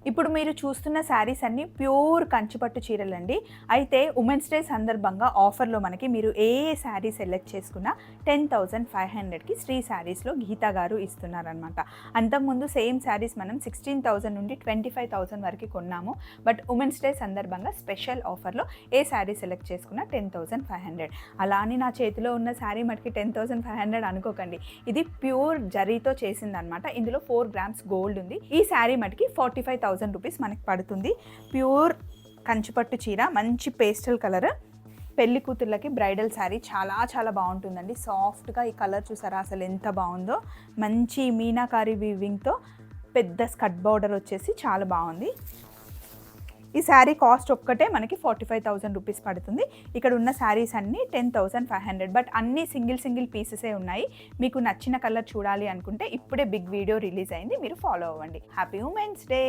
ఇప్పుడు మీరు చూస్తున్న శారీస్ అన్నీ ప్యూర్ కంచిపట్టు చీరలండి. అయితే ఉమెన్స్ డే సందర్భంగా ఆఫర్‌లో మనకి మీరు ఏ శారీ సెలెక్ట్ చేసుకున్నా 10,500కి శ్రీ శారీస్‌లో గీతా గారు ఇస్తున్నారనమాట. అంతకుముందు సేమ్ శారీస్ మనం 16,000 నుండి 25,000 వరకు కొన్నాము. బట్ ఉమెన్స్ డే సందర్భంగా స్పెషల్ ఆఫర్‌లో ఏ శారీ సెలెక్ట్ చేసుకున్నా 10,500. అలా అని నా చేతిలో ఉన్న శారీ మటుకి 10,500 అనుకోకండి. ఇది ప్యూర్ జరీతో చేసిందనమాట. ఇందులో 4 గ్రామ్స్ గోల్డ్ ఉంది. ఈ శారీ మటుకి 45,000 రూపీస్ మనకి పడుతుంది. ప్యూర్ కంచిపట్టు చీర, మంచి పేస్టల్ కలర్, పెళ్లి కూతుర్లకి బ్రైడల్ శారీ చాలా చాలా బాగుంటుందండి. సాఫ్ట్గా ఈ కలర్ చూసారా అసలు ఎంత బాగుందో. మంచి మీనాకారి వీవింగ్తో పెద్ద స్కర్ట్ బార్డర్ వచ్చేసి చాలా బాగుంది. ఈ శారీ కాస్ట్ ఒక్కటే మనకి 45,000 రూపీస్ పడుతుంది. ఇక్కడ ఉన్న శారీస్ అన్నీ 10,500. బట్ అన్నీ సింగిల్ పీసెసే ఉన్నాయి. మీకు నచ్చిన కలర్ చూడాలి అనుకుంటే ఇప్పుడే బిగ్ వీడియో రిలీజ్ అయింది, మీరు ఫాలో అవ్వండి. Happy women's day.